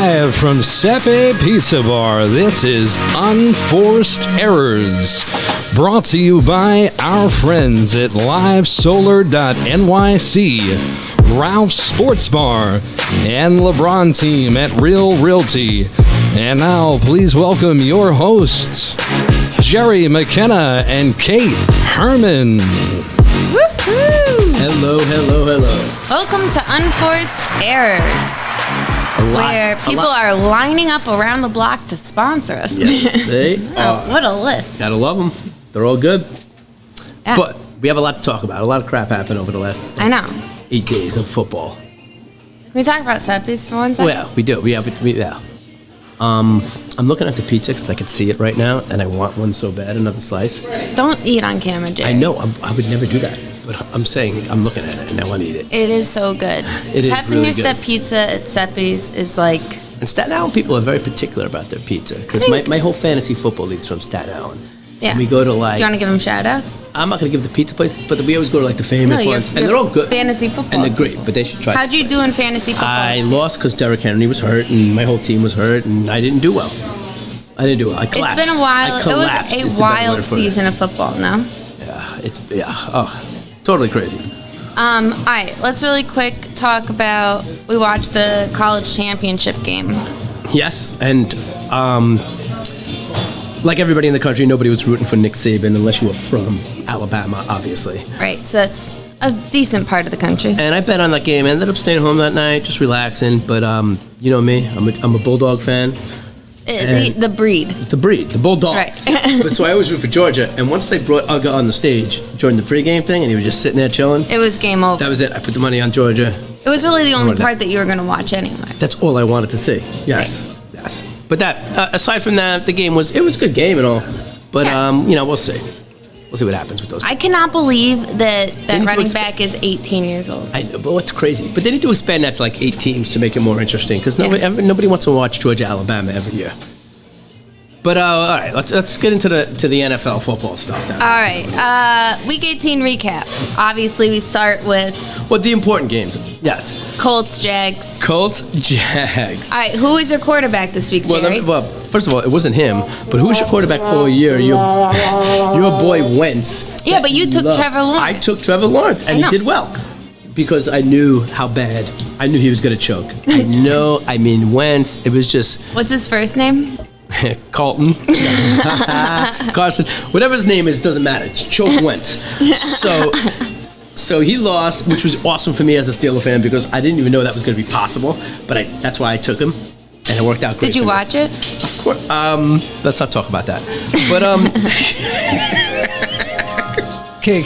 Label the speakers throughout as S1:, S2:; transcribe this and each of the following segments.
S1: Live from Seppe Pizza Bar, this is Unforced Errors, brought to you by our friends at livesolar.nyc, Ralph's Sports Bar, and Lebron Team at Real Realty. And now, please welcome your hosts, Jerry Mckenna and Kate Herman.
S2: Woohoo!
S3: Hello.
S2: Welcome to Unforced Errors, where people are lining up around the block to sponsor us.
S3: Yes, they are.
S2: What a list.
S3: Gotta love them. They're all good.
S2: Yeah.
S3: But we have a lot to talk about. A lot of crap happened over the last
S2: I know.
S3: 8 days of football.
S2: Can we talk about Seppe's for one second?
S3: Well, we do. Yeah. I'm looking at the pizza because I can see it right now, and I want one so bad, another slice.
S2: Don't eat on camera, Jay.
S3: I know. I would never do that. But I'm saying I'm looking at it, and I want to eat it.
S2: It is so good.
S3: It is
S2: Having
S3: really
S2: your
S3: good.
S2: step pizza at Seppe's is like...
S3: And Staten Island people are very particular about their pizza because my whole fantasy football league's from Staten Island.
S2: Yeah.
S3: And we go to like...
S2: Do you want to give them shout-outs?
S3: I'm not going to give the pizza places, but we always go to like the famous ones. And they're all good.
S2: Fantasy football.
S3: And they're great, but they should try
S2: How'd
S3: this
S2: you
S3: place.
S2: do in fantasy football?
S3: I lost because Derrick Henry was hurt, and my whole team was hurt, and I didn't do well. I collapsed.
S2: It's been a while.
S3: I
S2: It
S3: collapsed
S2: was
S3: is
S2: a
S3: the better word
S2: wild
S3: for it.
S2: season of football, no?
S3: Totally crazy.
S2: All right, let's really quick talk about, we watched the college championship game.
S3: Yes, and like everybody in the country, nobody was rooting for Nick Saban unless you were from Alabama, obviously.
S2: Right, so that's a decent part of the country.
S3: And I bet on that game. I ended up staying home that night, just relaxing. But you know me, I'm a Bulldog fan.
S2: The breed.
S3: The Bulldogs.
S2: Right.
S3: But so I always root for Georgia. And once they brought Uga on the stage during the pregame thing, and he was just sitting there chilling,
S2: It was game over.
S3: that was it. I put the money on Georgia.
S2: It was really the only
S3: wanted that.
S2: part that you were going to watch anyway.
S3: That's all I wanted to see. Yes. But that, aside from that, the game was a good game and all. But
S2: Yeah.
S3: we'll see. We'll see what happens with those.
S2: I cannot believe that
S3: need to
S2: running back is 18 years old.
S3: I know, but what's crazy? But they need to expand that to like 8 teams to make it more interesting because nobody wants to watch Georgia Alabama every year. But all right, let's get into the NFL football stuff now.
S2: All right, Week 18 recap. Obviously, we start with
S3: What the important games? Yes,
S2: Colts, Jags.
S3: Colts, Jags.
S2: All right, who is your quarterback this week, Jerry?
S3: Well, first of all, it wasn't him. But who was your quarterback all year? Your boy Wentz.
S2: Yeah, but you took Trevor Lawrence.
S3: I took Trevor Lawrence, and he did well because I knew how bad. I knew he was going to choke. Wentz. It was just.
S2: What's his first name?
S3: Carlton, Carson, whatever his name is, doesn't matter. It's Choke Wentz. So he lost, which was awesome for me as a Steeler fan because I didn't even know that was going to be possible. But that's why I took him, and it worked out great.
S2: Did you watch it?
S3: Of course. Let's not talk about that. But
S1: Okay,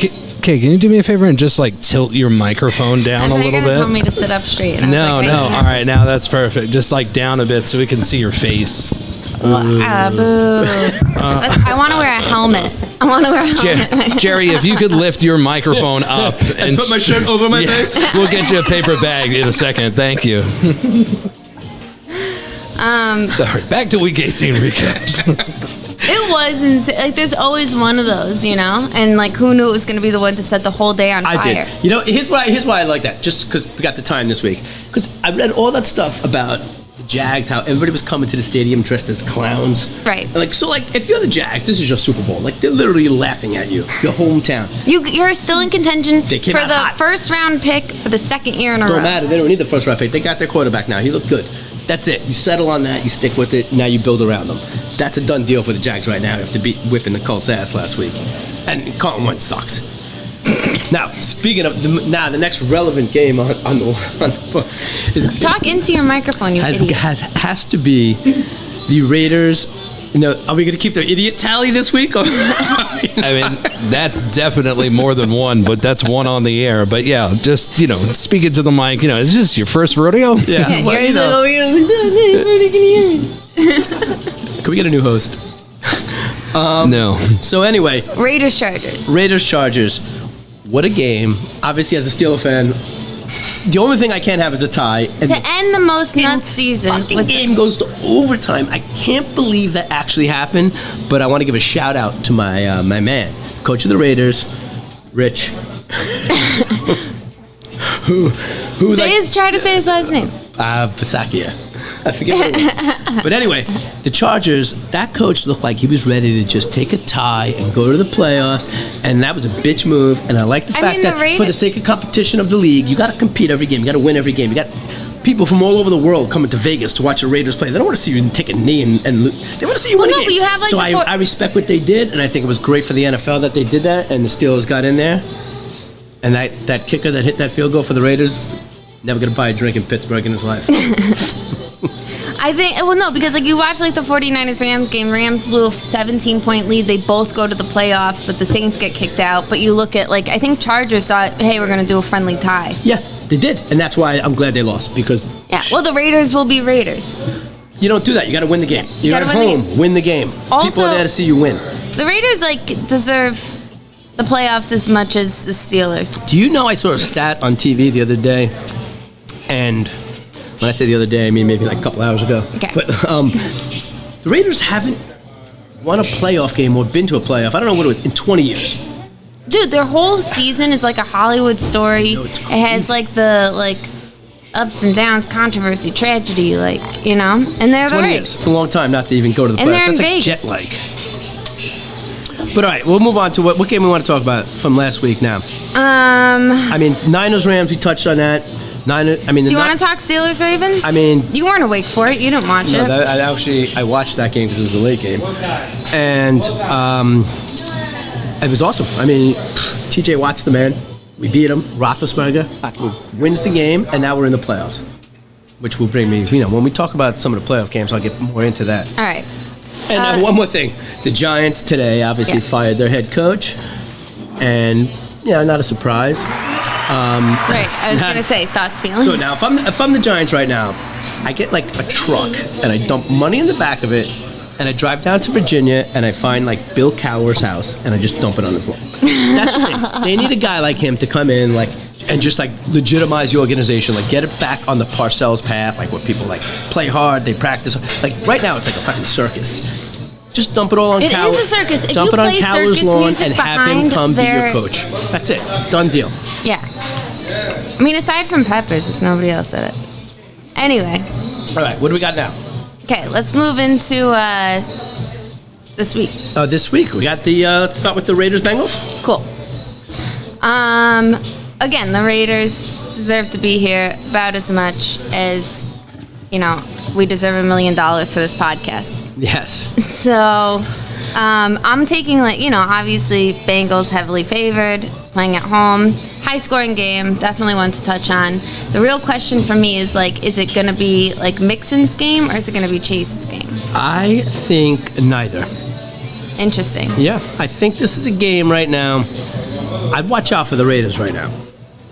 S1: can you do me a favor and just like tilt your microphone down a little
S2: You're
S1: bit?
S2: tell me to sit up straight. And I
S1: No.
S2: was like,
S1: All right, now that's perfect. Just like down a bit so we can see your face.
S2: boo. I want to wear a helmet.
S1: Jerry, if you could lift your microphone up and
S3: put my shirt over my face.
S1: We'll get you a paper bag in a second. Thank you. Sorry. Back to Week 18 recaps.
S2: It was insane. Like, there's always one of those, and like, who knew it was going to be the one to set the whole day on fire?
S3: I did. Here's why I like that. Just because we got the time this week. Because I read all that stuff about the Jags, how everybody was coming to the stadium dressed as clowns.
S2: Right.
S3: And if you're the Jags, this is your Super Bowl. Like, they're literally laughing at you. Your hometown.
S2: You're still in contention
S3: They came
S2: for
S3: out
S2: the
S3: hot.
S2: first round pick for the second year in a row.
S3: Don't matter. They don't need the first round pick. They got their quarterback now. He looked good. That's it. You settle on that. You stick with it. Now you build around them. That's a done deal for the Jags right now after whipping the Colts' ass last week. And Carlton Wentz sucks. Now, speaking of the next relevant game on the
S2: Talk into your microphone, you idiot.
S3: has to be the Raiders. Are we going to keep the idiot tally this week? Or
S1: That's definitely more than one, but that's one on the air. But yeah, just, speaking to the mic, is this your first rodeo?
S3: Yeah.
S2: Gary's like, oh, yeah.
S3: Can we get a new host?
S1: No.
S3: So anyway.
S2: Raiders, Chargers.
S3: What a game. Obviously, as a Steeler fan, the only thing I can't have is a tie. And
S2: To end the most nuts season.
S3: The game goes to overtime. I can't believe that actually happened, but I want to give a shout out to my my man, coach of the Raiders, Rich.
S2: Try to say his last name.
S3: Bisaccia. I forget what it was. But anyway, the Chargers, that coach looked like he was ready to just take a tie and go to the playoffs, and that was a bitch move. And I like the fact that for the sake of competition of the league, you got to compete every game. You got to win every game. You got people from all over the world coming to Vegas to watch the Raiders play. They don't want to see you take a knee and lose. They want to see you win a game.
S2: But you have, like,
S3: so I respect what they did, and I think it was great for the NFL that they did that, and the Steelers got in there. And that kicker that hit that field goal for the Raiders, never going to buy a drink in Pittsburgh in his life.
S2: I think, well, no, because like you watch like the 49ers-Rams game, Rams blew a 17-point lead. They both go to the playoffs, but the Saints get kicked out. But you look at, like, I think Chargers thought, hey, we're going to do a friendly tie.
S3: Yeah, they did. And that's why I'm glad they lost, because...
S2: Yeah, well, the Raiders will be Raiders.
S3: You don't do that. You got to win the game.
S2: Yeah,
S3: You're at home, win the game.
S2: Also,
S3: people are there to see you win.
S2: The Raiders, like, deserve the playoffs as much as the Steelers.
S3: Do you know I saw a stat on TV the other day, and when I say the other day, I mean maybe like a couple hours ago.
S2: Okay.
S3: But the Raiders haven't won a playoff game or been to a playoff, I don't know what it was, in 20 years.
S2: Dude, their whole season is like a Hollywood story.
S3: No, it's
S2: it has like the ups and downs, controversy, tragedy, like, you know, and they're the
S3: 20
S2: Raiders.
S3: years. It's a long time not to even go to the
S2: And
S3: playoffs.
S2: they're in
S3: That's
S2: Vegas.
S3: like jet lag. But all right, we'll move on to what game we want to talk about from last week now. I mean, Niners-Rams, we touched on that.
S2: Do you want to talk Steelers-Ravens?
S3: I mean...
S2: You weren't awake for it. You didn't watch it.
S3: I watched that game because it was a late game. And it was awesome. I mean, TJ Watt's the man. We beat him. Roethlisberger wins the game, and now we're in the playoffs. Which will bring me, when we talk about some of the playoff games, I'll get more into that.
S2: All right.
S3: And one more thing. The Giants today obviously fired their head coach. And, not a surprise.
S2: Right. I was going to say, thoughts, feelings.
S3: So now, if I'm the Giants right now, I get like a truck and I dump money in the back of it, and I drive down to Virginia and I find like Bill Cowher's house and I just dump it on his lawn. That's the thing. They need a guy like him to come in and just like legitimize the organization, like get it back on the Parcells path, like where people like play hard, they practice. Like right now, it's like a fucking circus. Just dump it all on Cowher.
S2: It is a circus. If
S3: dump
S2: you
S3: it on
S2: play
S3: Cowher's
S2: circus
S3: lawn
S2: music
S3: and have him
S2: behind
S3: come be your
S2: their-
S3: coach. That's it. Done deal.
S2: Yeah. I mean, aside from Peppers, it's nobody else that it. Anyway.
S3: All right, what do we got now?
S2: Okay, let's move into this week.
S3: This week we got the. Let's start with the Raiders-Bengals.
S2: Cool. Again, the Raiders deserve to be here about as much as, we deserve $1 million for this podcast.
S3: Yes.
S2: So, I'm taking, obviously, Bengals heavily favored, playing at home. High-scoring game, definitely one to touch on. The real question for me is, is it going to be, Mixon's game, or is it going to be Chase's game?
S3: I think neither.
S2: Interesting.
S3: Yeah, I think this is a game right now. I'd watch out for the Raiders right now.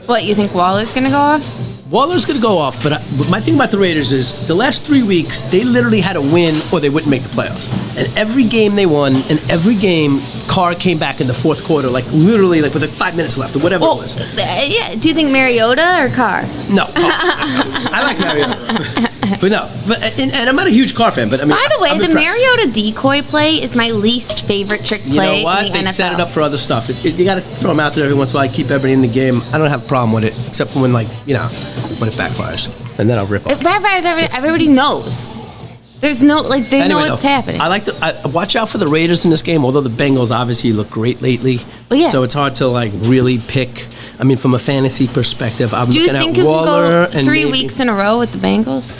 S2: What, you think Waller's going to go off?
S3: Waller's going to go off, but my thing about the Raiders is the last 3 weeks, they literally had to win or they wouldn't make the playoffs. And every game they won, and every game, Carr came back in the fourth quarter, literally with 5 minutes left or whatever it was.
S2: Yeah. Do you think Mariota or Carr?
S3: No. I like Mariota. But no. And I'm not a huge Carr fan, but I mean.
S2: By the way,
S3: I'm
S2: the
S3: impressed.
S2: Mariota decoy play is my least favorite trick play
S3: You know what?
S2: in the
S3: They
S2: NFL.
S3: set it up for other stuff. You got to throw them out there every once in a while. Keep everybody in the game. I don't have a problem with it, except for when, when it backfires. And then I'll rip off.
S2: It backfires, everybody knows. There's no, they know what's happening.
S3: I like to watch out for the Raiders in this game, although the Bengals obviously look great lately.
S2: Well, yeah.
S3: So it's hard to, really pick. I mean, from a fantasy perspective, I'm
S2: Do you
S3: looking
S2: think
S3: at
S2: you
S3: Waller
S2: can go
S3: and
S2: 3
S3: maybe,
S2: weeks in a row with the Bengals?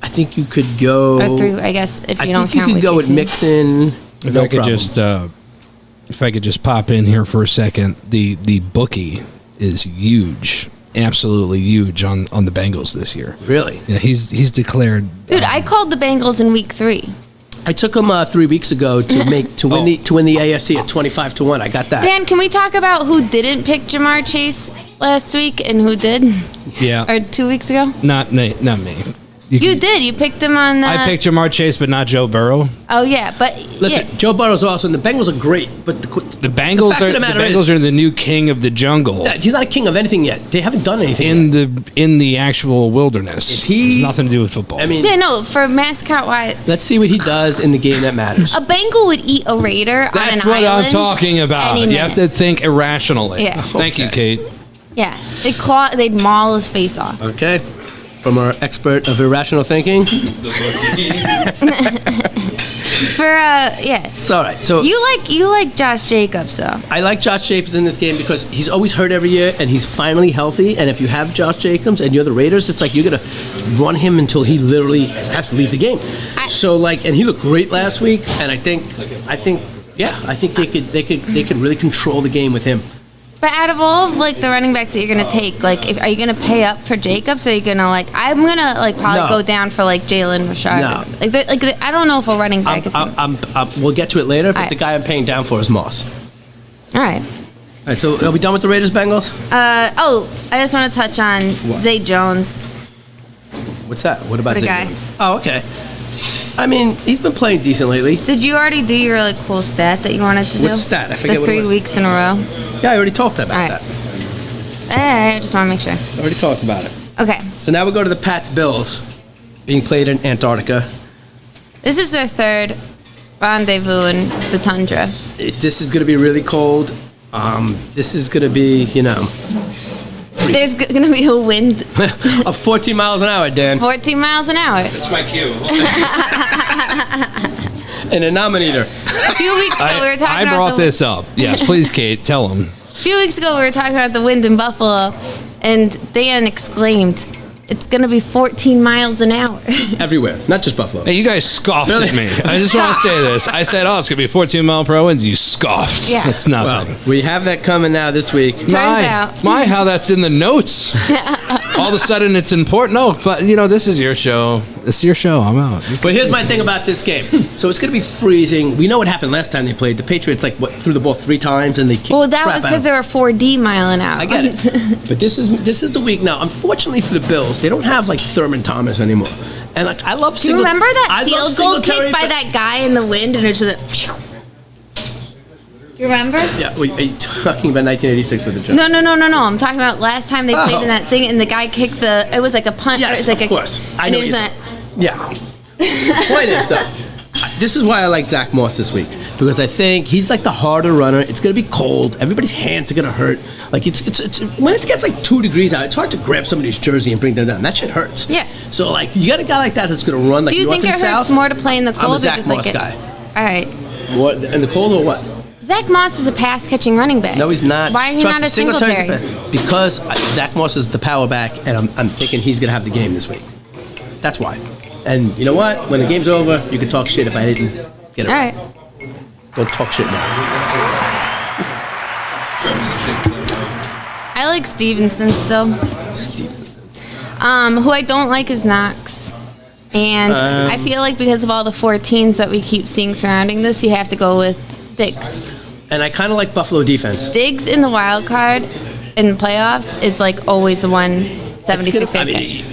S3: I think you could go.
S2: Or 3, I guess, if you don't
S3: I think you
S2: count
S3: could go with
S2: your team.
S3: Mixon.
S1: If
S3: no
S1: I could
S3: problem.
S1: if I could just pop in here for a second, the bookie is huge, absolutely huge on the Bengals this year.
S3: Really?
S1: Yeah, he's declared.
S2: Dude, I called the Bengals in week 3.
S3: I took him 3 weeks ago to win the AFC at 25-1. I got that.
S2: Dan, can we talk about who didn't pick Jamar Chase last week and who did?
S1: Yeah,
S2: Or 2 weeks ago?
S1: not me.
S2: You did. You picked him on.
S1: I picked Jamar Chase, but not Joe Burrow.
S2: Oh yeah, but
S3: Listen, Joe Burrow's awesome. The Bengals are great, but
S1: The Bengals are the new king of the jungle
S3: he's not a king of anything yet. They haven't done anything yet.
S1: in the actual wilderness.
S3: If he-
S1: It's nothing to do with football.
S3: I mean,
S2: yeah, no, for mascot wise,
S3: let's see what he does in the game that matters.
S2: a Bengal would eat a Raider
S1: that's
S2: on an
S1: what
S2: island
S1: I'm talking about.
S2: any
S1: You have to
S2: minute.
S1: think irrationally.
S2: Yeah.
S1: Thank you, Kate.
S2: Yeah, they'd maul his face off.
S3: Okay. from our expert of irrational thinking.
S2: Yeah.
S3: It's all right. So
S2: You like Josh Jacobs, though.
S3: I like Josh Jacobs in this game because he's always hurt every year, and he's finally healthy. And if you have Josh Jacobs and you're the Raiders, it's like you're gonna run him until he literally has to leave the game. And he looked great last week. And I think they could really control the game with him.
S2: But out of all of the running backs that you're gonna take, are you gonna pay up for Jacobs, or are you gonna I'm gonna probably go down for Jalen Richard?
S3: No.
S2: I don't know if a running back is.
S3: We'll get to it later, but
S2: right.
S3: the guy I'm paying down for is Moss.
S2: All right.
S3: All right, so are we done with the Raiders Bengals?
S2: I just want to touch on Zay Jones.
S3: What's that? What about
S2: What a
S3: Zay
S2: guy.
S3: Jones? Oh, okay. I mean, he's been playing decent lately.
S2: Did you already do your cool stat that you wanted to do?
S3: What stat? I forget
S2: the
S3: what it
S2: 3
S3: was.
S2: weeks in a row.
S3: Yeah, I already talked about
S2: All right.
S3: that.
S2: I just want to make sure.
S3: I already talked about it.
S2: Okay.
S3: So now we go to the Pats Bills, being played in Antarctica.
S2: This is their third rendezvous in the tundra.
S3: This is going to be really cold. This is going to be,
S2: There's going to be a wind
S3: of 14 miles an hour, Dan.
S2: 14 miles an hour.
S1: That's my cue.
S3: And a nominator.
S2: A few weeks ago, we were talking
S1: I
S2: about
S1: brought this up. Yes, please, Kate, tell him.
S2: A few weeks ago, we were talking about the wind in Buffalo, and Dan exclaimed, "It's going to be 14 miles an hour."
S3: Everywhere, not just Buffalo.
S1: Hey, you guys scoffed
S3: Really?
S1: at me. I just want to say this. I said, it's going to be 14 mile per hour winds. You scoffed.
S2: Yeah.
S1: It's nothing.
S3: Well, we have that coming now this week.
S2: Turns out.
S1: How that's in the notes. All of a sudden, it's important. No, but, this is your show. It's your show. I'm out.
S3: But here's my thing about this game. So it's going to be freezing. We know what happened last time they played. The Patriots threw the ball 3 times and they kicked
S2: Well, that
S3: crap
S2: was
S3: out
S2: because
S3: of
S2: they were 4D mile an hour.
S3: I get it. But this is the week now. Unfortunately for the Bills, they don't have Thurman Thomas anymore. And I love
S2: Do you remember that
S3: I love
S2: field goal
S3: Singletary,
S2: kick by
S3: but-
S2: that guy in the wind, and it's just Do you remember?
S3: Yeah, wait, are you talking about 1986 with the jump?
S2: No. I'm talking about last time they played in that thing, and the guy kicked it was like a punt.
S3: Yes,
S2: it was like
S3: of course. I know
S2: it
S3: you-
S2: went,
S3: Yeah. The point is, though, this is why I like Zach Moss this week, because I think he's the harder runner. It's going to be cold. Everybody's hands are going to hurt. It's when it gets 2 degrees out, it's hard to grab somebody's jersey and bring them down. That shit hurts.
S2: Yeah.
S3: So you got a guy like that that's going to run
S2: Do you
S3: north
S2: think
S3: and
S2: it
S3: south.
S2: hurts more to play in the cold
S3: I'm a
S2: or
S3: Zach
S2: just
S3: Moss
S2: it?
S3: guy.
S2: All right.
S3: What in the cold or what?
S2: Zach Moss is a pass-catching running back.
S3: No, he's not.
S2: Why are you
S3: Trust
S2: not
S3: me,
S2: a Singletary?
S3: Because Zach Moss is the power back, and I'm thinking he's going to have the game this week. That's why. And you know what? When the game's over, you can talk shit if I didn't get it.
S2: All right.
S3: Don't talk shit now.
S2: I like Stevenson still.
S3: Stevenson.
S2: Who I don't like is Knox. And I feel like because of all the 14s that we keep seeing surrounding this, you have to go with Diggs.
S3: And I kind of like Buffalo defense.
S2: Diggs in the wild card in the playoffs is always the 176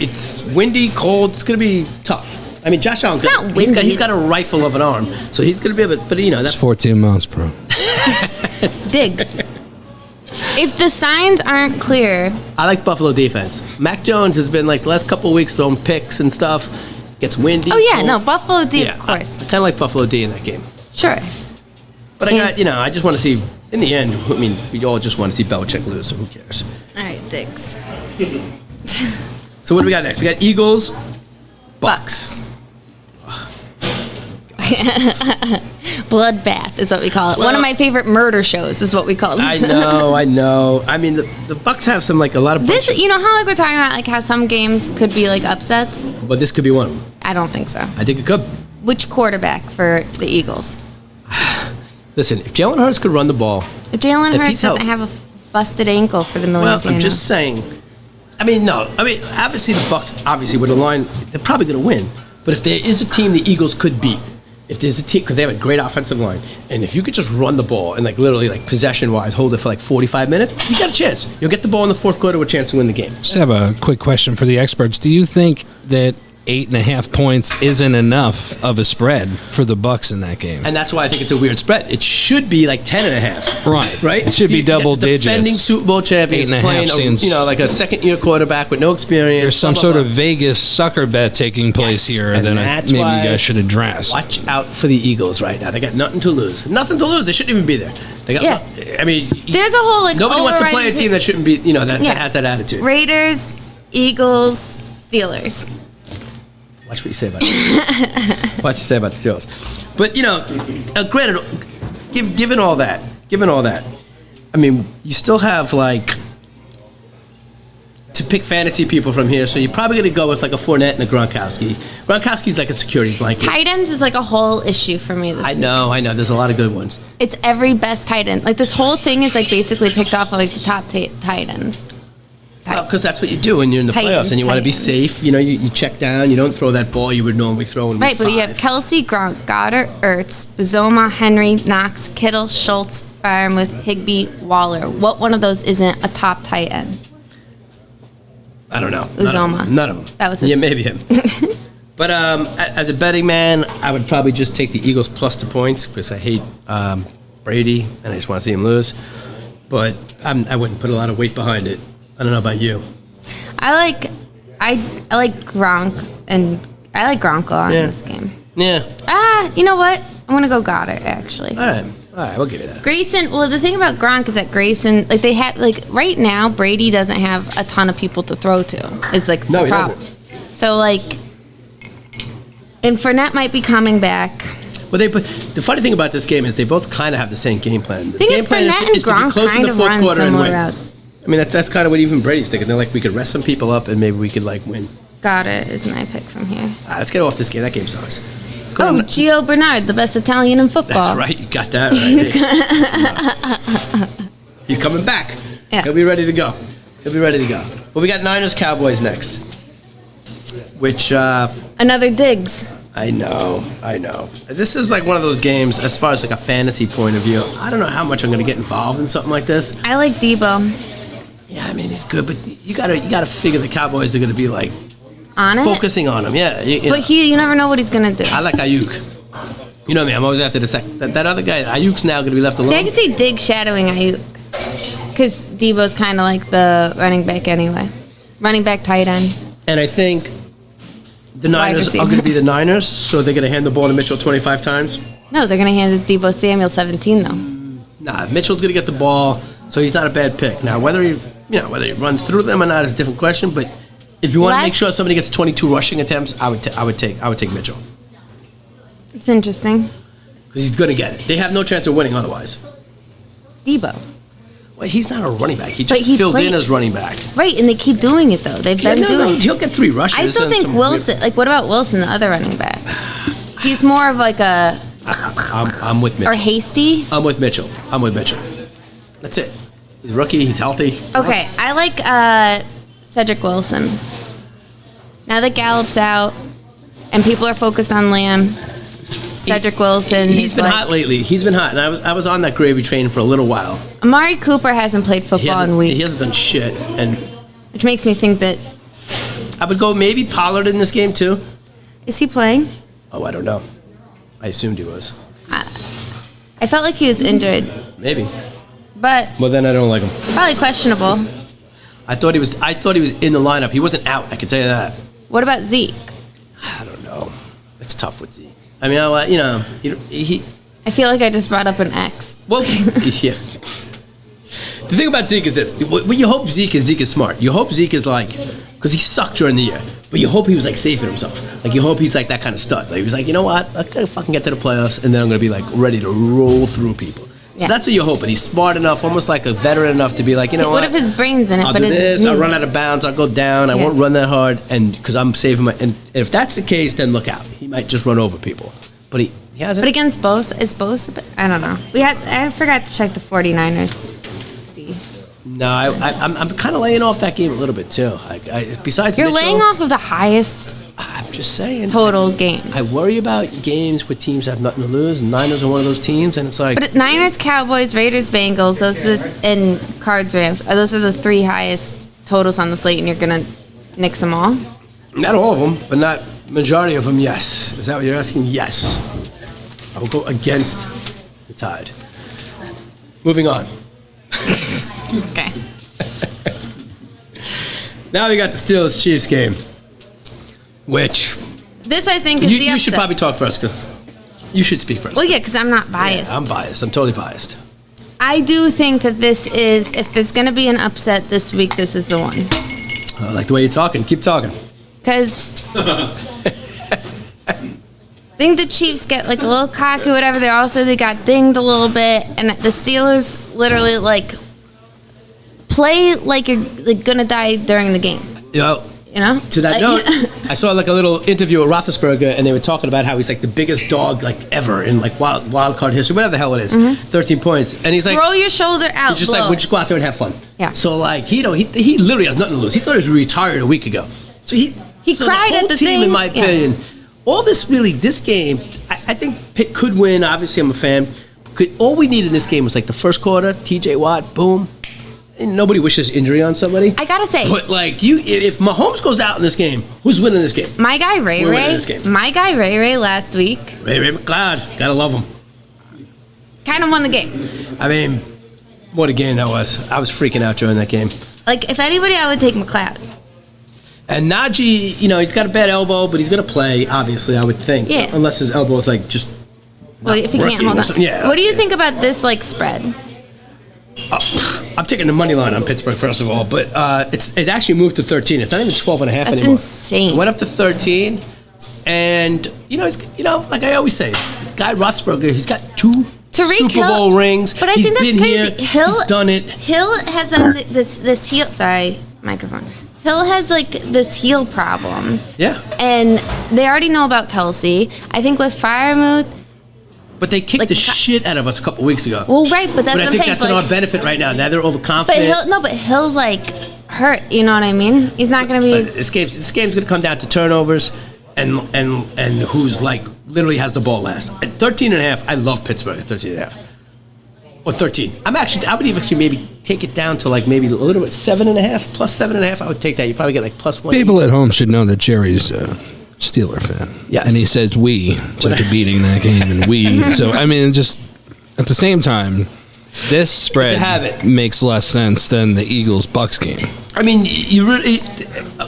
S3: It's windy, cold. It's going to be tough. I mean, Josh Allen's
S2: It's not windy.
S3: he's got a rifle of an arm, so he's going to be able to, but
S1: It's
S3: that's
S1: 14 miles per hour.
S2: Diggs. If the signs aren't clear,
S3: I like Buffalo defense. Mac Jones has been the last couple of weeks throwing picks and stuff. Gets windy. cold.
S2: Buffalo D,
S3: Yeah,
S2: of course.
S3: I kind of like Buffalo D in that game.
S2: Sure.
S3: But I just want to see, in the end, I mean, we all just want to see Belichick lose, so who cares?
S2: All right, Diggs.
S3: So what do we got next? We got Eagles, Bucks.
S2: Bloodbath is what we call it.
S3: Well,
S2: One of my favorite murder shows is what we call this.
S3: I know. I mean, the Bucks have some a lot of.
S2: This, you know how we're talking about how some games could be upsets?
S3: But this could be one of them.
S2: I don't think so.
S3: I think it could.
S2: Which quarterback for the Eagles?
S3: Listen, if Jalen Hurts could run the ball,
S2: If Jalen
S3: If
S2: Hurts
S3: he's
S2: doesn't
S3: healthy.
S2: have a busted ankle for the millionth
S3: well, I'm
S2: game.
S3: just saying. I mean, no. I mean, obviously the Bucks, with the line, they're probably going to win. But if there is a team the Eagles could beat, if there's a team, because they have a great offensive line, and if you could just run the ball and literally possession-wise hold it for 45 minutes, you got a chance. You'll get the ball in the fourth quarter with a chance to win the game.
S1: Just have a quick question for the experts. Do you think that 8.5 points isn't enough of a spread for the Bucks in that game?
S3: And that's why I think it's a weird spread. It should be 10.5.
S1: Right. It should be double digits.
S3: Defending Super Bowl champions
S1: 8.5
S3: playing,
S1: seems-
S3: a second-year quarterback with no experience.
S1: There's some
S3: blah,
S1: sort
S3: blah,
S1: of Vegas sucker bet taking place
S3: Yes,
S1: here
S3: and
S1: that
S3: that's
S1: maybe
S3: why-
S1: you guys should address.
S3: Watch out for the Eagles right now. They got nothing to lose. Nothing to lose. They shouldn't even be there. They got.
S2: Yeah.
S3: I mean,
S2: There's a whole
S3: nobody wants to play a
S2: overriding-
S3: team that shouldn't be. That
S2: Yeah.
S3: has that attitude.
S2: Raiders, Eagles, Steelers.
S3: Watch what you say about that. Watch what you say about the Steelers. But, granted, given all that, I mean, you still have, like, to pick fantasy people from here, so you're probably going to go with, like, a Fournette and a Gronkowski. Gronkowski's like a security blanket.
S2: Tight ends is, like, a whole issue for me this week.
S3: I know. There's a lot of good ones.
S2: It's every best tight end. Like, this whole thing is, like, basically picked off of, like, the top tight ends.
S3: Because that's what you do when you're in the playoffs, and you want to be safe. You check down. You don't throw that ball you would normally throw in
S2: Right,
S3: week 5.
S2: but you have Kelsey, Gronk, Goddard, Ertz, Uzoma, Henry, Knox, Kittle, Schultz, Freiermuth, Higbee, Waller. What one of those isn't a top tight end?
S3: I don't know.
S2: Uzoma.
S3: None of them.
S2: That was it.
S3: Yeah, maybe him. But as a betting man, I would probably just take the Eagles plus the points because I hate Brady and I just want to see him lose. But I wouldn't put a lot of weight behind it. I don't know about you.
S2: I like Gronk, and I like Gronk a lot in this game.
S3: Yeah.
S2: You know what? I'm gonna go Goddard actually.
S3: All right, we'll give you that.
S2: Grayson. Well, the thing about Gronk is that Grayson, like they have, like right now, Brady doesn't have a ton of people to throw to. Is like the problem.
S3: Doesn't.
S2: So like, and Fournette might be coming back.
S3: Well, the funny thing about this game is they both kind of have the same game plan. The
S2: thing
S3: game
S2: is,
S3: plan
S2: Fournette and
S3: is to be
S2: Gronk
S3: close in
S2: kind
S3: the
S2: of
S3: fourth
S2: run
S3: quarter and
S2: similar
S3: win.
S2: routes.
S3: I mean, that's kind of what even Brady's thinking. They're like, we could rest some people up and maybe we could like win.
S2: Goddard is my pick from here.
S3: Let's get off this game. That game sucks.
S2: Gio Bernard, the best Italian in football.
S3: That's right. You got that right. He's coming back.
S2: Yeah.
S3: He'll be ready to go. Well, we got Niners Cowboys next. Which
S2: Another Diggs.
S3: I know. This is like one of those games as far as like a fantasy point of view. I don't know how much I'm going to get involved in something like this.
S2: I like Debo.
S3: Yeah, I mean he's good, but you gotta figure the Cowboys are going to be like
S2: On it?
S3: focusing on him. Yeah,
S2: But you never know what he's going to do.
S3: I like Ayuk. You know me. I'm always after the second. That other guy, Ayuk's now going to be left alone.
S2: See, I can see Diggs shadowing Ayuk. Because Debo's kind of like the running back anyway. Running back tight end.
S3: And I think the Niners are going to be the Niners, so they're going to hand the ball to Mitchell 25 times.
S2: No, they're going to hand it to Debo Samuel 17 though.
S3: Nah, Mitchell's going to get the ball, so he's not a bad pick. Now, whether he runs through them or not is a different question. But if you want to make sure somebody gets 22 rushing attempts, I would take Mitchell
S2: It's interesting.
S3: because he's going to get it. They have no chance of winning otherwise.
S2: Debo.
S3: Well, he's not a running back. He just
S2: he
S3: filled
S2: played-
S3: in as running back.
S2: Right, and they keep doing it though. They've been doing it.
S3: He'll get 3 rushes.
S2: I still
S3: and
S2: think
S3: some
S2: Wilson, like what about Wilson, the other running back? He's more of like a,
S3: I'm with Mitchell.
S2: or Hasty.
S3: I'm with Mitchell. That's it. He's a rookie. He's healthy.
S2: Okay, I like Cedric Wilson. Now that Gallup's out and people are focused on Lamb, Cedric Wilson.
S3: He's
S2: is
S3: been
S2: like,
S3: hot lately. He's been hot, and I was on that gravy train for a little while.
S2: Amari Cooper hasn't played football in weeks.
S3: He hasn't done shit, and
S2: which makes me think that,
S3: I would go maybe Pollard in this game too.
S2: is he playing?
S3: Oh, I don't know. I assumed he was.
S2: I felt like he was injured,
S3: Maybe.
S2: but
S3: Well, then I don't like him.
S2: probably questionable.
S3: I thought he was in the lineup. He wasn't out. I can tell you that.
S2: What about Zeke?
S3: I don't know. It's tough with Zeke. I mean, he.
S2: I feel like I just brought up an X.
S3: Well, yeah. The thing about Zeke is this. What you hope Zeke is smart. You hope Zeke is like, because he sucked during the year, but you hope he was like safe in himself. Like you hope he's like that kind of stud. Like he was like, you know what? I gotta fucking get to the playoffs, and then I'm gonna be like ready to roll through people.
S2: Yeah.
S3: So that's what you hope. And he's smart enough, almost like a veteran enough to be like, you know
S2: What
S3: what?
S2: if his brain's in it,
S3: I'll
S2: but
S3: do
S2: is
S3: this.
S2: his
S3: I'll
S2: knee?
S3: run out of bounds. I'll go down. I
S2: Yeah.
S3: won't run that hard, and because I'm saving my. And if that's the case, then look out. He might just run over people. But he hasn't.
S2: But against Bosa, is Bosa? I don't know. I forgot to check the 49ers. D.
S3: No, I'm kind of laying off that game a little bit too. Besides,
S2: You're
S3: Mitchell,
S2: laying off of the highest
S3: I'm just saying.
S2: total game.
S3: I worry about games where teams have nothing to lose, and Niners are one of those teams, and it's like.
S2: But Niners, Cowboys, Raiders, Bengals, and Cards, Rams. Those are the 3 highest totals on the slate, and you're gonna nix them all.
S3: Not all of them, but not majority of them. Yes. Is that what you're asking? Yes. I will go against the Tide. Moving on.
S2: Okay.
S3: Now we got the Steelers-Chiefs game, which
S2: This I think is the
S3: you
S2: upset.
S3: should probably talk first because you should speak first.
S2: Well, yeah, because I'm not biased.
S3: Yeah, I'm biased. I'm totally biased.
S2: I do think that this is, if there's going to be an upset this week, this is the one.
S3: I like the way you're talking. Keep talking.
S2: Because I think the Chiefs get like a little cocky, whatever. They got dinged a little bit, and the Steelers literally like play like you're like, gonna die during the game. You know?
S3: To that note, I saw like a little interview with Roethlisberger, and they were talking about how he's like the biggest dog like ever in like wild card history, whatever the hell it is, 13 points, and he's like,
S2: throw your shoulder out.
S3: He's just like, we'll just go out there and have fun.
S2: Yeah.
S3: So like, he literally has nothing to lose. He thought he was retired a week ago. So he
S2: cried
S3: the whole
S2: at the
S3: team,
S2: thing.
S3: in my opinion. All this game, I think Pitt could win. Obviously, I'm a fan. All we needed in this game was like the first quarter, T.J. Watt, boom. And nobody wishes injury on somebody.
S2: I gotta say,
S3: but like if Mahomes goes out in this game, who's winning this game?
S2: My guy Ray Ray last week.
S3: Ray McLeod, gotta love him.
S2: Kind of won the game.
S3: I mean, what a game that was! I was freaking out during that game.
S2: Like if anybody, I would take McLeod.
S3: And Najee, he's got a bad elbow, but he's gonna play. Obviously, I would think.
S2: Yeah.
S3: Unless his elbow is like just.
S2: Well, if he can't hold on.
S3: Yeah.
S2: What do you think about this like spread?
S3: I'm taking the money line on Pittsburgh first of all, but it actually moved to 13. It's not even 12 and a half
S2: That's
S3: anymore.
S2: insane.
S3: It went up to 13, and he's like I always say, Guy Roethlisberger, he's got 2 Super Bowl rings.
S2: But I think that's crazy.
S3: He's done it.
S2: Hill has this heel. Sorry, microphone. Hill has like this heel problem.
S3: Yeah.
S2: And they already know about Kelsey. I think with Freiermuth.
S3: But they kicked the shit out of us a couple weeks ago.
S2: Well, right, but that's what I'm saying.
S3: I think that's in our benefit right now. Now they're overconfident.
S2: But Hill's like hurt. You know what I mean? He's not going to be.
S3: This game's going to come down to turnovers and who's like literally has the ball last. At 13 and a half, I love Pittsburgh at 13 and a half. Or 13. I would even maybe take it down to like maybe a little bit 7.5 plus 7.5. I would take that. You probably get like plus 1.
S1: People at home should know that Jerry's Steeler fan.
S3: Yes.
S1: And he says we took a beating that game, and we. So, I mean, just at the same time, this spread makes less sense than the Eagles-Bucks game.
S3: I mean,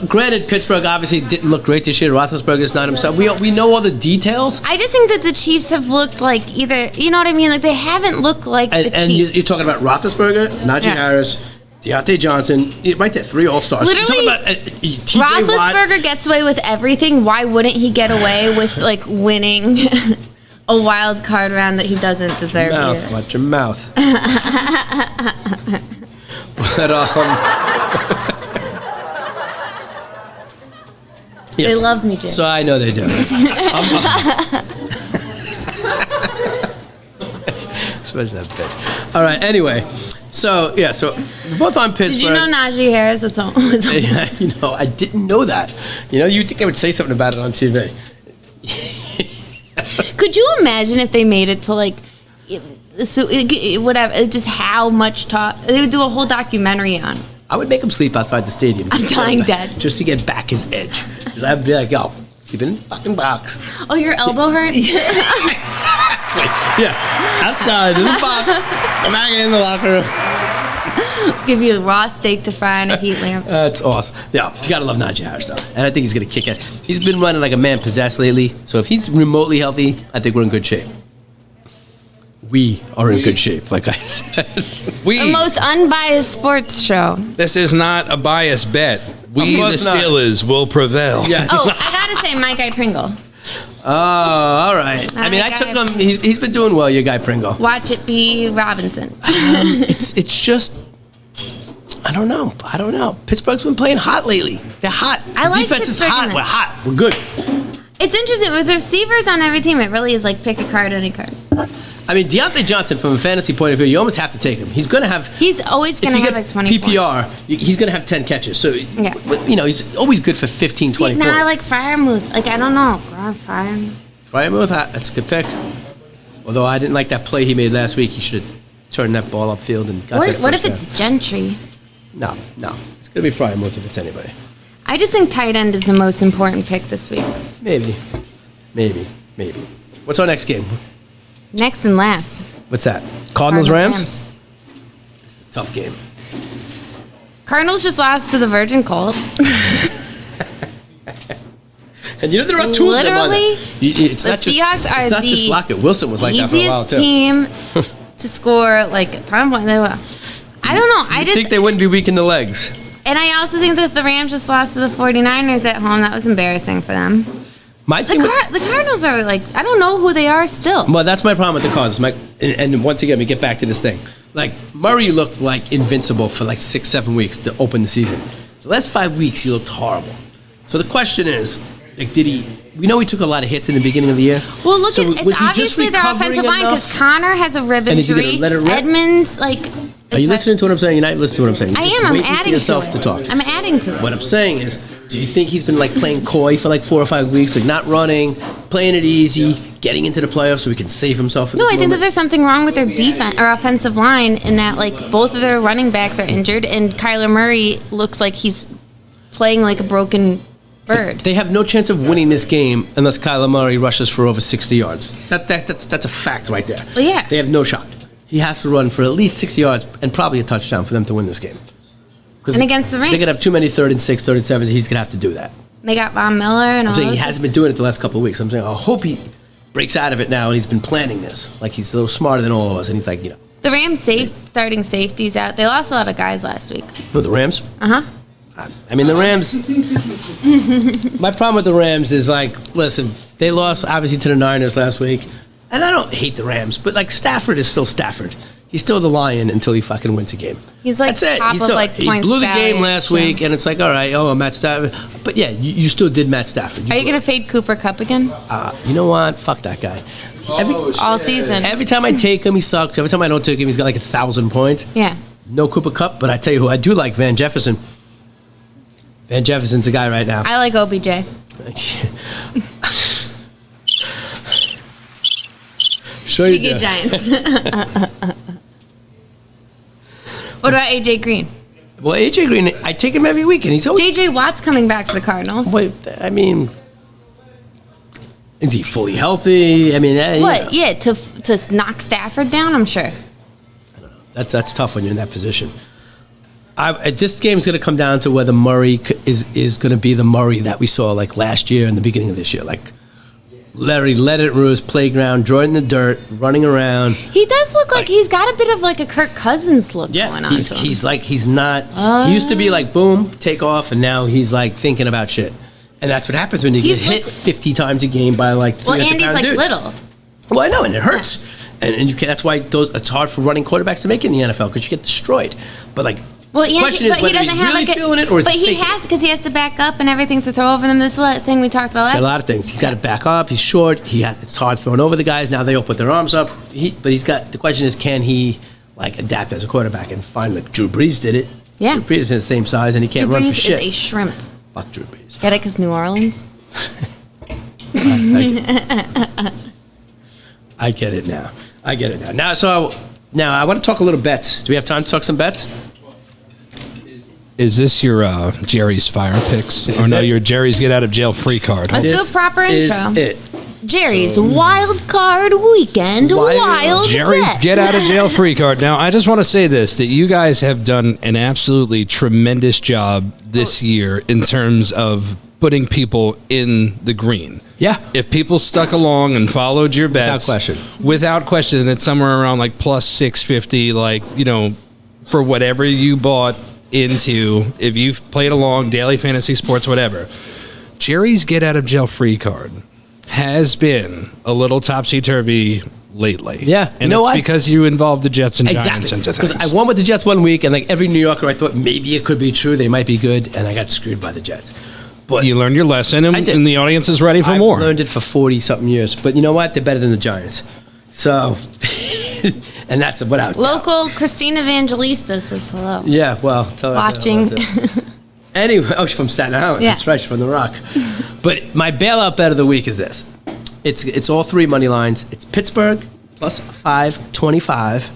S3: granted, Pittsburgh obviously didn't look great this year. Roethlisberger's not himself. We know all the details.
S2: I just think that the Chiefs have looked like either, you know what I mean? Like, they haven't looked like the Chiefs.
S3: And you're talking about Roethlisberger, Najee Harris, Deontay Johnson, right there, 3 All-Stars.
S2: Literally,
S3: you're talking about T.J.
S2: Roethlisberger
S3: Watt.
S2: gets away with everything. Why wouldn't he get away with, like, winning a wild card round that he doesn't deserve?
S3: Watch your mouth. But, yes.
S2: They love me, Jim.
S3: So I know they do. Especially that bitch. All right, anyway. So we're both on Pittsburgh.
S2: Did you know Najee Harris was on?
S3: Yeah, I didn't know that. You'd think I would say something about it on TV.
S2: Could you imagine if they made it to like, whatever, just how much talk? They would do a whole documentary on.
S3: I would make him sleep outside the stadium.
S2: I'm dying dead.
S3: Just to get back his edge. I'd be like, yo, sleeping in the fucking box.
S2: Oh, your elbow hurts?
S3: Exactly. Yeah. Outside in the box. Come back in the locker room.
S2: Give you a raw steak to fry on a heat lamp.
S3: That's awesome. Yeah, you gotta love Najee Harris, though. And I think he's gonna kick it. He's been running like a man possessed lately. So if he's remotely healthy, I think we're in good shape. We are in good shape, like I said.
S2: The most unbiased sports show.
S1: This is not a biased bet. We, the Steelers, will prevail.
S3: Yes.
S2: Oh, I gotta say, my guy Pringle.
S3: Oh, all right. I mean, I took him. He's been doing well, your guy Pringle.
S2: Watch it be Robinson.
S3: It's just, I don't know. Pittsburgh's been playing hot lately. They're hot.
S2: I like
S3: defense
S2: Pittsburgh
S3: is hot. We're hot. We're good.
S2: It's interesting with receivers on every team. It really is like pick a card, any card.
S3: I mean, Deontay Johnson, from a fantasy point of view, you almost have to take him. He's going to have.
S2: He's always going to have like 20
S3: PPR, he's going to have 10 catches. So,
S2: yeah.
S3: He's always good for 15, 20 points.
S2: I like Freiermuth. Like, I don't know.
S3: Freiermuth, that's a good pick. Although I didn't like that play he made last week. He should have turned that ball upfield and got that first
S2: What if
S3: down.
S2: it's Gentry?
S3: No. It's going to be Freiermuth if it's anybody.
S2: I just think tight end is the most important pick this week.
S3: Maybe. What's our next game?
S2: Next and last.
S3: What's that? Cardinals-Rams? It's a tough game.
S2: Cardinals just lost to the Virgin Colt.
S3: And there are two of them on
S2: Literally,
S3: it's
S2: the
S3: not
S2: Seahawks are
S3: It's not just Lockett. Wilson was like that for a while, too.
S2: easiest team to score like a ton of points. I don't know.
S3: I think they wouldn't be weak in the legs.
S2: And I also think that the Rams just lost to the 49ers at home. That was embarrassing for them. The Cardinals are like, I don't know who they are still.
S3: Well, that's my problem with the Cardinals. And once again, we get back to this thing. Like, Murray looked like invincible for like 6-7 weeks to open the season. So last 5 weeks, he looked horrible. So the question is, like, we know he took a lot of hits in the beginning of the year.
S2: Well, look, it's obviously their offensive line because Connor has a rib injury. Edmonds, like...
S3: Are you listening to what I'm saying? You're not listening to what I'm saying.
S2: I am. I'm adding
S3: yourself
S2: to it.
S3: To talk.
S2: I'm adding to it.
S3: What I'm saying is, do you think he's been like playing coy for like 4 or 5 weeks, like not running, playing it easy, getting into the playoffs so he can save himself?
S2: No, I think that there's something wrong with their defense or offensive line in that like both of their running backs are injured and Kyler Murray looks like he's playing like a broken bird.
S3: They have no chance of winning this game unless Kyler Murray rushes for over 60 yards. That's a fact right there.
S2: Well, yeah.
S3: They have no shot. He has to run for at least 60 yards and probably a touchdown for them to win this game.
S2: And against the Rams.
S3: They're going to have too many 3rd and 6, 3rd and 7s. He's going to have to do that.
S2: They got Von Miller and all
S3: I'm saying he
S2: those
S3: hasn't been doing it the last couple of weeks. I'm saying I hope he breaks out of it now and he's been planning this. Like he's a little smarter than all of us. And he's like,
S2: The Rams starting safeties out. They lost a lot of guys last week.
S3: Who, the Rams?
S2: Uh-huh.
S3: I mean, the Rams... my problem with the Rams is like, listen, they lost obviously to the Niners last week. And I don't hate the Rams, but like Stafford is still Stafford. He's still the Lion until he fucking wins a game.
S2: He's like
S3: That's it.
S2: top of like
S3: he
S2: points
S3: blew the
S2: salary.
S3: game last week, and it's like, all right, Matt Stafford. But yeah, you still did Matt Stafford.
S2: Are you going to fade Cooper Kupp again?
S3: You know what? Fuck that guy.
S2: All season.
S3: Every time I take him, he sucks. Every time I don't take him, he's got like 1,000 points.
S2: Yeah.
S3: No Cooper Kupp, but I tell you who I do like, Van Jefferson. Van Jefferson's a guy right now.
S2: I like OBJ. Speaking of Giants. What about AJ Green?
S3: Well, AJ Green, I take him every week, and he's always...
S2: JJ Watt's coming back to the Cardinals.
S3: Wait, I mean... Is he fully healthy? I mean...
S2: What? Yeah, to knock Stafford down, I'm sure.
S3: I don't know. That's tough when you're in that position. This game's going to come down to whether Murray is going to be the Murray that we saw like last year and the beginning of this year. Like, Larry let it roost, playground, drawing the dirt, running around.
S2: He does look like he's got a bit of like a Kirk Cousins look going on to him.
S3: He's like, he's not... He used to be like, boom, take off, and now he's like thinking about shit. And that's what happens when you get hit 50 times a game by like 300-pound dudes.
S2: Andy's like little.
S3: Well, I know, and it hurts. And you can, that's why it's hard for running quarterbers to make it in the NFL, because you get destroyed. But like...
S2: Well,
S3: the question is whether he's really feeling it or is he faking it?
S2: But he has, because he has to back up and everything to throw over them. This is the thing we talked about last time.
S3: He's got a lot of things. He's got to back up. He's short. It's hard throwing over the guys. Now they all put their arms up. But he's got... The question is, can he like adapt as a quarterback and find like Drew Brees did it?
S2: Yeah.
S3: Drew Brees is in the same size and he can't run for shit.
S2: Drew Brees is a shrimp.
S3: Fuck Drew Brees.
S2: Get it? Because New Orleans?
S3: I get it now. Now I want to talk a little bets. Do we have time to talk some bets?
S1: Is this your Jerry's Fire Picks? Or no, your Jerry's Get Out of Jail Free card?
S2: Let's do a proper intro.
S3: Is it.
S2: Jerry's Wild Card Weekend Wild
S1: Jerry's
S2: Bet.
S1: Get Out of Jail Free card. Now, I just want to say this, that you guys have done an absolutely tremendous job this year in terms of putting people in the green.
S3: Yeah.
S1: If people stuck along and followed your bets. Without question, it's somewhere around like plus 650, like, for whatever you bought into, if you've played along, daily fantasy sports, whatever. Jerry's Get Out of Jail Free card has been a little topsy-turvy lately.
S3: Yeah.
S1: And it's because you involved the Jets and Giants into things.
S3: Because I won with the Jets 1 week, and like every New Yorker, I thought maybe it could be true. They might be good, and I got screwed by the Jets. But
S1: you learned your lesson, and the audience is ready for more.
S3: I've learned it for 40-something years. But you know what? They're better than the Giants. So... and that's what I was...
S2: Local Christina Evangelista says hello.
S3: Yeah, well, tell her.
S2: Watching.
S3: Anyway, she's from Staten Island.
S2: Yeah.
S3: That's right, she's from the Rock. But my bailout bet of the week is this. It's all three money lines. It's Pittsburgh plus 525.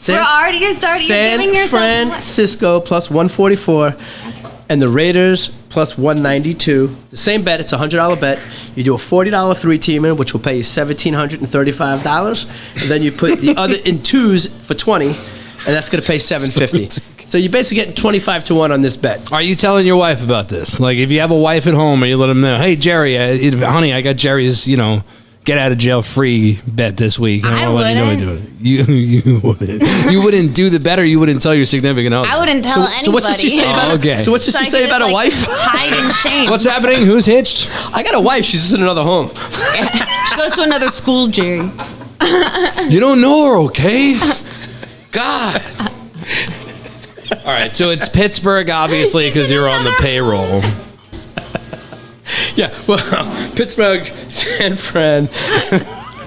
S2: We're already going to start. You're giving yourself...
S3: San Francisco plus 144. And the Raiders plus 192. The same bet. It's a $100 bet. You do a $40 three-teamer, which will pay you $1,735. And then you put the other in twos for 20, and that's going to pay $750. So you're basically getting 25 to 1 on this bet.
S1: Are you telling your wife about this? Like, if you have a wife at home, and you let them know, hey, Jerry, honey, I got Jerry's, get out of jail free bet this week.
S2: I wouldn't.
S1: You wouldn't. You wouldn't do the bet, or you wouldn't tell your significant other.
S2: I wouldn't tell anybody.
S3: So what's this she say about?
S1: Okay.
S3: So what's this she say about a wife?
S2: Hide in shame.
S1: What's happening? Who's hitched?
S3: I got a wife. She's just in another home.
S2: She goes to another school, Jerry.
S1: You don't know her, okay? God. All right, so it's Pittsburgh, obviously, because you're on the payroll.
S3: Yeah, well, Pittsburgh, San Fran.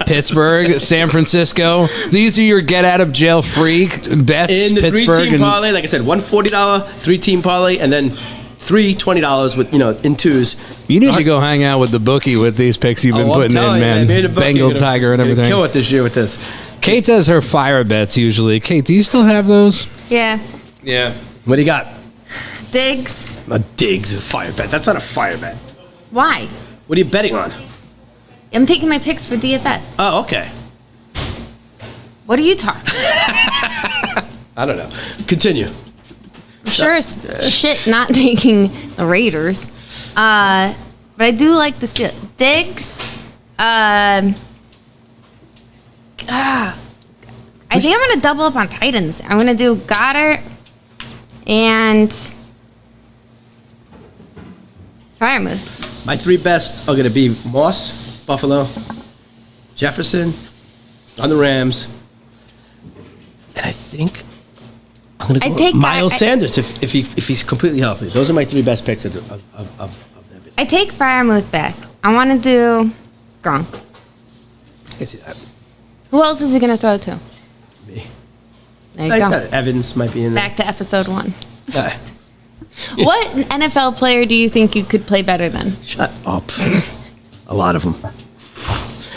S1: Pittsburgh, San Francisco. These are your get out of jail free bets.
S3: In the
S1: Pittsburgh
S3: 3-team parlay, like I said, one $40 3-team parlay, and then three $20 with in twos.
S1: You need to go hang out with the bookie with these picks you've been putting in, man. Bengal, Tiger, and everything.
S3: Kill it this year with this.
S1: Kate does her fire bets usually. Kate, do you still have those?
S2: Yeah.
S1: Yeah.
S3: What do you got?
S2: Diggs.
S3: A Diggs, a fire bet. That's not a fire bet.
S2: Why?
S3: What are you betting on?
S2: I'm taking my picks for DFS.
S3: Oh, okay.
S2: What are you talking?
S3: I don't know. Continue.
S2: Sure as shit not taking the Raiders. But I do like the Steelers. Diggs. I think I'm going to double up on Titans. I'm going to do Goddard and Firemouth.
S3: My three best are going to be Moss, Buffalo, Jefferson on the Rams, and I think I'm going to go
S2: take
S3: Miles Sanders if he's completely healthy. Those are my three best picks of everything.
S2: I take Firemouth back. I want to do Gronk.
S3: I can see that.
S2: Who else is he going to throw to?
S3: Me.
S2: There you go.
S3: Evans might be in there.
S2: Back to episode 1.
S3: Yeah.
S2: What NFL player do you think you could play better than?
S3: Shut up. A lot of them.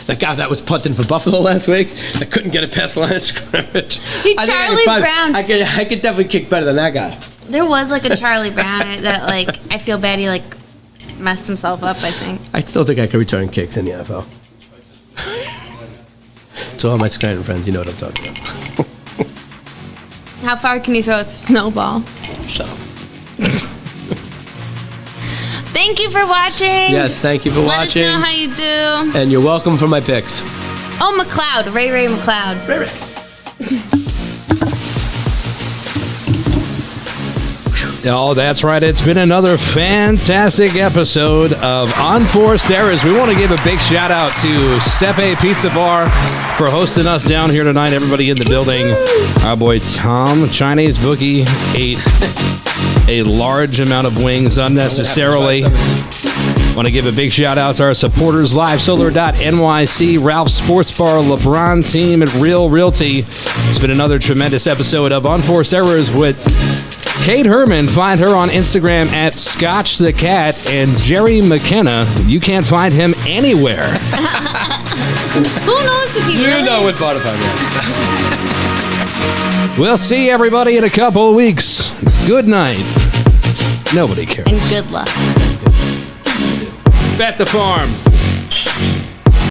S3: That guy that was punting for Buffalo last week, I couldn't get it past the line of scrimmage.
S2: Charlie Brown.
S3: I could definitely kick better than that guy.
S2: There was like a Charlie Brown that I feel bad he messed himself up, I think.
S3: I still think I could return kicks in the NFL. To all my Scranton friends, you know what I'm talking about.
S2: How far can you throw with a snowball?
S3: Shut up.
S2: Thank you for watching.
S3: Yes, thank you for watching.
S2: Let us know how you do.
S3: And you're welcome for my picks.
S2: Oh, McLeod. Ray McLeod.
S3: Ray.
S1: Oh, that's right. It's been another fantastic episode of Unforced Errors. We want to give a big shout out to Seppe Pizza Bar for hosting us down here tonight. Everybody in the building. Our boy Tom, Chinese bookie, ate a large amount of wings unnecessarily. Want to give a big shout out to our supporters, LiveSolar.nyc, Ralph's Sports Bar, Lebron Team, and Real Realty. It's been another tremendous episode of Unforced Errors with Kate Herman. Find her on Instagram at Scotch the Cat, and Jerry Mckenna. You can't find him anywhere.
S2: Who knows if he really...
S3: You know what Spotify is.
S1: We'll see everybody in a couple of weeks. Good night. Nobody cares.
S2: And good luck.
S1: Bet the farm.